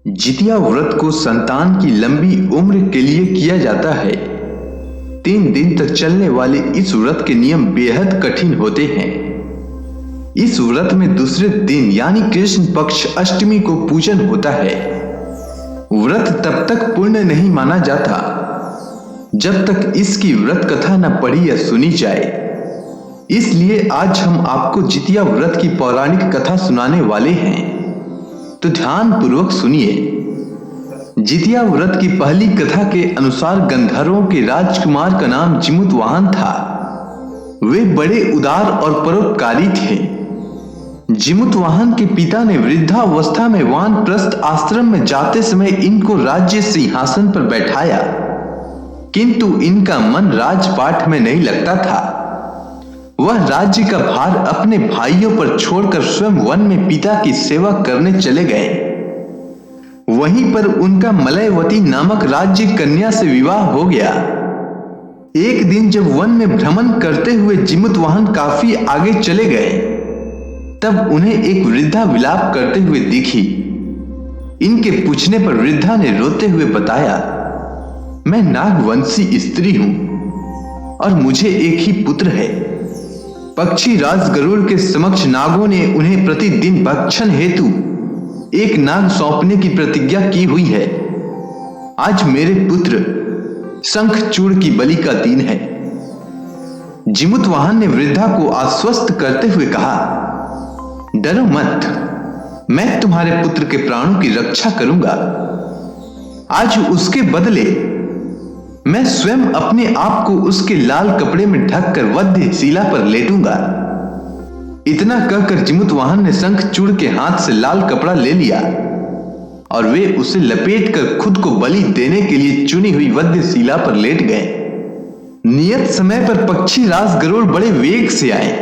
जितिया व्रत को संतान की लंबी उम्र के लिए किया जाता है। 3 दिन तक चलने वाले इस व्रत के नियम बेहद कठिन होते हैं। इस व्रत में दूसरे दिन यानी कृष्ण पक्ष अष्टमी को पूजन होता है। व्रत तब तक पूर्ण नहीं माना जाता जब तक इसकी व्रत कथा न पढ़ी या सुनी जाए। इसलिए आज हम आपको जितिया व्रत की पौराणिक कथा सुनाने वाले हैं, तो ध्यान पूर्वक सुनिए। जितिया व्रत की पहली कथा के अनुसार गंधर्वों के राजकुमार का नाम जिमुतवाहन था। वे बड़े उदार और परोपकारी थे। जिमुतवाहन के पिता ने वृद्धावस्था में वानप्रस्थ आश्रम में जाते समय इनको राज्य सिंहासन पर बैठाया, किंतु इनका मन राजपाट में नहीं लगता था। वह राज्य का भार अपने भाइयों पर छोड़कर स्वयं वन में पिता की सेवा करने चले गए। वहीं पर उनका मलयवती नामक राज्य कन्या से विवाह हो गया। एक दिन जब वन में भ्रमण करते हुए जिमुतवाहन काफी आगे चले गए, तब उन्हें एक वृद्धा विलाप करते हुए दिखी। इनके पूछने पर वृद्धा ने रोते हुए बताया, मैं नागवंशी स्त्री हूं और मुझे एक ही पुत्र है। पक्षी राज गरुड़ के समक्ष नागों ने उन्हें प्रतिदिन भक्षण हेतु एक नाग सौंपने की प्रतिज्ञा की हुई है। आज मेरे पुत्र शंखचूड़ की बलि का दिन है। जिमुतवाहन ने वृद्धा को आश्वस्त करते हुए कहा, डरो मत, मैं तुम्हारे पुत्र के प्राणों की रक्षा करूंगा। आज उसके बदले मैं स्वयं अपने आप को उसके लाल कपड़े में ढककर वध्य शिला पर लेटूंगा। इतना कहकर जिमुतवाहन ने शंखचूड़ के हाथ से लाल कपड़ा ले लिया और वे उसे लपेटकर खुद को बलि देने के लिए चुनी हुई वध्य शिला पर लेट गए। नियत समय पर पक्षी राज गरुड़ बड़े वेग से आए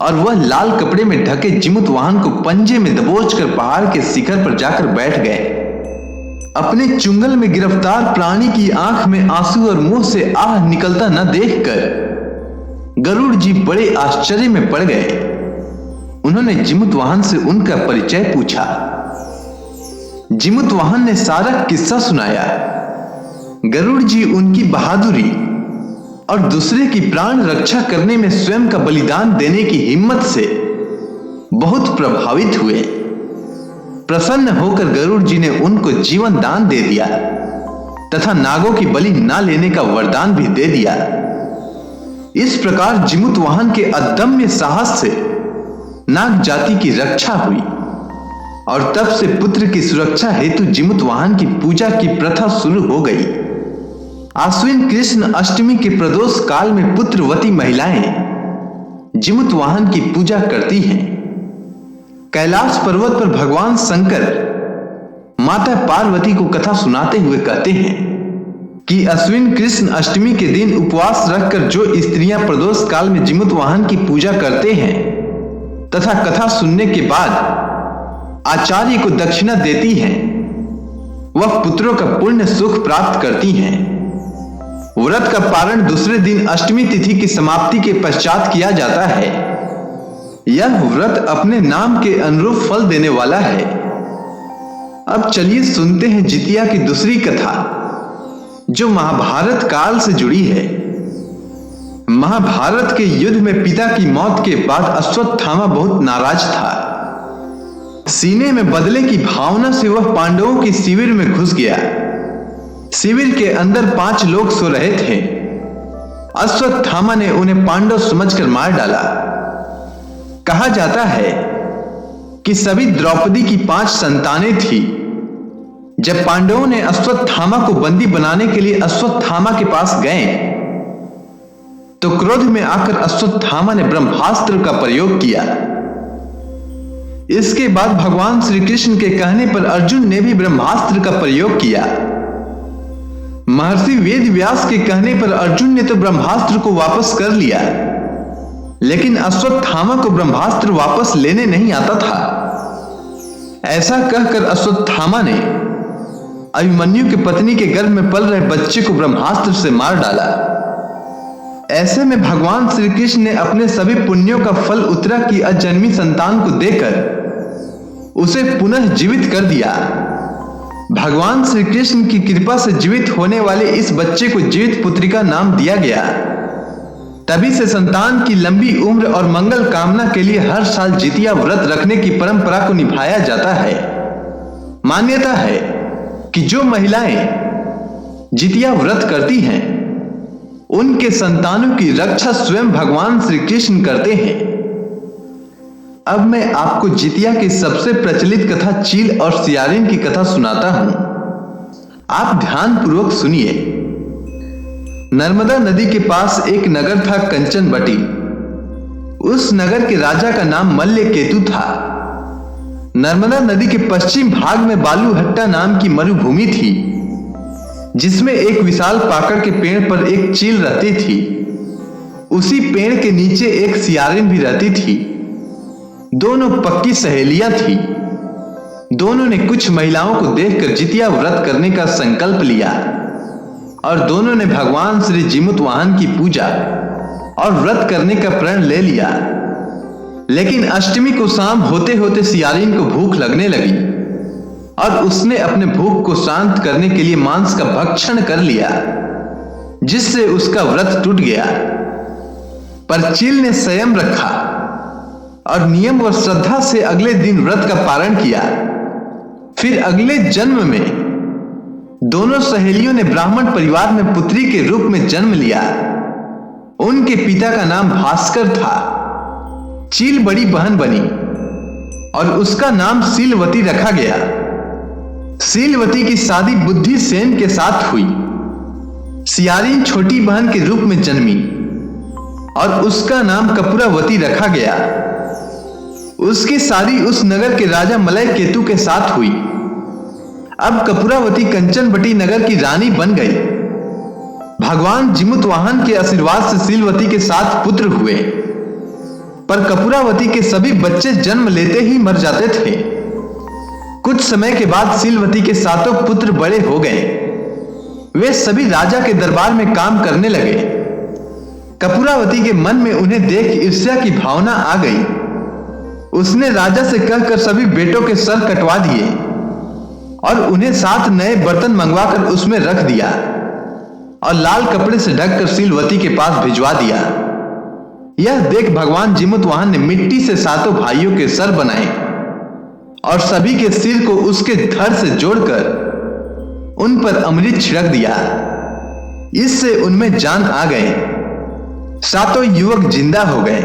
और वह लाल कपड़े में ढके जिमुतवाहन को पंजे में दबोचकर पहाड़ के शिखर पर जाकर बैठ गए। अपने चुंगल में गिरफ्तार प्राणी की आंख में आंसू और मुंह से आह निकलता न देखकर गरुड़ जी बड़े आश्चर्य में पड़ गए। उन्होंने जिमुतवाहन से उनका परिचय पूछा। जिमुतवाहन ने सारा किस्सा सुनाया। गरुड़ जी उनकी बहादुरी और दूसरे की प्राण रक्षा करने में स्वयं का बलिदान देने की हिम्मत से बहुत प्रभावित हुए। प्रसन्न होकर गरुड़ जी ने उनको जीवन दान दे दिया तथा नागों की बलि ना लेने का वरदान भी दे दिया। इस प्रकार जिमुतवाहन के अदम्य साहस से नाग जाति की रक्षा हुई और तब से पुत्र की सुरक्षा हेतु जिमुतवाहन की पूजा की प्रथा शुरू हो गई। आश्विन कृष्ण अष्टमी के प्रदोष काल में पुत्रवती महिलाएं जिमुतवाहन की पूजा करती हैं। कैलाश पर्वत पर भगवान शंकर माता पार्वती को कथा सुनाते हुए कहते हैं कि अश्विन कृष्ण अष्टमी के दिन उपवास रखकर जो स्त्रियां प्रदोष काल में जिमुतवाहन की पूजा करते हैं तथा कथा सुनने के बाद आचार्य को दक्षिणा देती हैं, वह पुत्रों का पुण्य सुख प्राप्त करती हैं। व्रत का पारण दूसरे दिन अष्टमी तिथि की समाप्ति के पश्चात किया जाता है। यह व्रत अपने नाम के अनुरूप फल देने वाला है। अब चलिए सुनते हैं जितिया की दूसरी कथा, जो महाभारत काल से जुड़ी है। महाभारत के युद्ध में पिता की मौत के बाद अश्वत्थामा बहुत नाराज था। सीने में बदले की भावना से वह पांडवों के शिविर में घुस गया। शिविर के अंदर 5 लोग सो रहे थे। अश्वत्थामा ने उन्हें पांडव समझकर मार डाला। कहा जाता है कि सभी द्रौपदी की 5 संतानें थी। जब पांडवों ने अश्वत्थामा को बंदी बनाने के लिए अश्वत्थामा के पास गए, तो क्रोध में आकर अश्वत्थामा ने ब्रह्मास्त्र का प्रयोग किया। इसके बाद भगवान श्री कृष्ण के कहने पर अर्जुन ने भी ब्रह्मास्त्र का प्रयोग किया। महर्षि वेद व्यास के कहने पर अर्जुन ने तो ब्रह्मास्त्र को वापस कर लिया, लेकिन अश्वत्थामा को ब्रह्मास्त्र वापस लेने नहीं आता था। ऐसा कहकर अश्वत्थामा ने अभिमन्यु की पत्नी के गर्भ में पल रहे बच्चे को ब्रह्मास्त्र से मार डाला। ऐसे में भगवान श्री कृष्ण ने अपने सभी पुण्यों का फल उत्तरा की अजन्मी संतान को देकर उसे पुनः जीवित कर दिया भगवान श्री कृष्ण की कृपा से जीवित होने वाले इस बच्चे को जीवित पुत्री का नाम दिया गया। तभी से संतान की लंबी उम्र और मंगल कामना के लिए हर साल जितिया व्रत रखने की परंपरा को निभाया जाता है। मान्यता है कि जो महिलाएं जितिया व्रत करती हैं, उनके संतानों की रक्षा स्वयं भगवान श्री कृष्ण करते हैं। अब मैं आपको जितिया की सबसे प्रचलित कथा चील और सियारिन की कथा सुनाता हूं। आप ध्यानपूर्वक सुनिए। नर्मदा नदी के पास एक नगर था, कंचनबटी। उस नगर के राजा का नाम मल्लकेतु था। नर्मदा नदी के पश्चिम भाग में बालूहट्टा नाम की मरुभूमि थी, जिसमें एक विशाल पाकड़ के पेड़ पर एक चील रहती थी। उसी पेड़ के नीचे एक सियारिन भी रहती थी। दोनों पक्की सहेलियां थी। दोनों ने कुछ महिलाओं को देखकर जितिया व्रत करने का संकल्प लिया और दोनों ने भगवान श्री जिमुतवाहन की पूजा और व्रत करने का प्रण ले लिया। लेकिन अष्टमी को शाम होते होते सियारिन को भूख लगने लगी और उसने अपने भूख को शांत करने के लिए मांस का भक्षण कर लिया, जिससे उसका व्रत टूट गया। पर चील ने संयम रखा और नियम व श्रद्धा से अगले दिन व्रत का पारण किया। फिर अगले जन्म में दोनों सहेलियों ने ब्राह्मण परिवार में पुत्री के रूप में जन्म लिया। उनके पिता का नाम भास्कर था। चील बड़ी बहन बनी और उसका नाम सीलवती रखा गया। सीलवती की शादी बुद्धिसेन के साथ हुई। सियारिन छोटी बहन के रूप में जन्मी और उसका नाम कपूरावती रखा गया। उसकी शादी उस नगर के राजा मलयकेतु के साथ हुई। अब कपूरावती कंचनबटी नगर की रानी बन गई। भगवान जिमुतवाहन के आशीर्वाद से सीलवती के 7 पुत्र हुए, पर कपूरावती के सभी बच्चे जन्म लेते ही मर जाते थे। कुछ समय के बाद सीलवती के 7 पुत्र बड़े हो गए। वे सभी राजा के दरबार में काम करने लगे। कपूरावती के मन में उन्हें देख ईर्ष्या की भावना आ गई। उसने राजा से कहकर सभी बेटों के सर कटवा दिए और उन्हें 7 नए बर्तन मंगवाकर उसमें रख दिया और लाल कपड़े से ढककर सीलवती के पास भिजवा दिया। यह देख भगवान जिमुतवाहन ने मिट्टी से 7 भाइयों के सर बनाए और सभी के सिर को उसके धड़ से जोड़कर उन पर अमृत छिड़क दिया। इससे उनमें जान आ गए। 7 युवक जिंदा हो गए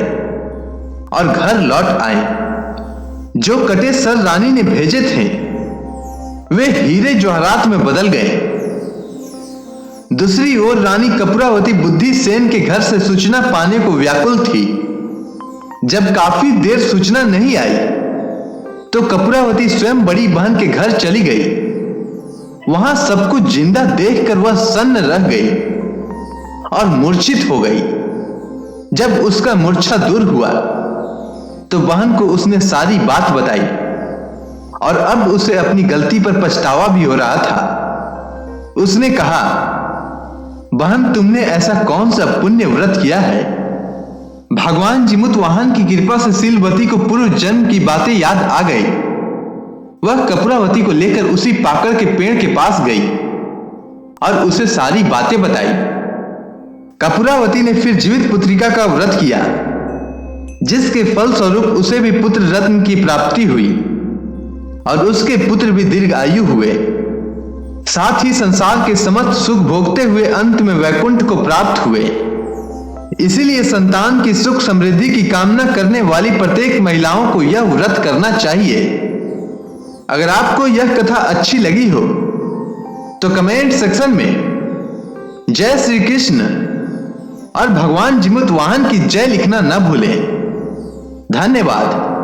और घर लौट आए। जो कटे सर रानी ने भेजे थे, वे हीरे जवाहरात में बदल गए। दूसरी ओर रानी कपूरावती बुद्धिसेन के घर से सूचना पाने को व्याकुल थी। जब काफी देर सूचना नहीं आई, तो कपूरावती स्वयं बड़ी बहन के घर चली गई। वहां सब कुछ जिंदा देखकर वह सन्न रह गई और मूर्छित हो गई। जब उसका मूर्छा दूर हुआ, तो बहन को उसने सारी बात बताई और अब उसे अपनी गलती पर पछतावा भी हो रहा था। उसने कहा, बहन, तुमने ऐसा कौन सा पुण्य व्रत किया है? भगवान जिमुतवाहन की कृपा से सीलवती को पूर्व जन्म की बातें याद आ गई। वह कपूरावती को लेकर उसी पाकड़ के पेड़ के पास गई और उसे सारी बातें बताई। कपूरावती ने फिर जीवित पुत्रिका का व्रत किया, जिसके फलस्वरूप उसे भी पुत्र रत्न की प्राप्ति हुई और उसके पुत्र भी दीर्घ आयु हुए। साथ ही संसार के समस्त सुख भोगते हुए अंत में वैकुंठ को प्राप्त हुए। इसीलिए संतान की सुख समृद्धि की कामना करने वाली प्रत्येक महिलाओं को यह व्रत करना चाहिए। अगर आपको यह कथा अच्छी लगी हो, तो कमेंट सेक्शन में जय श्री कृष्ण और भगवान जिमुतवाहन की जय लिखना न भूलें। धन्यवाद।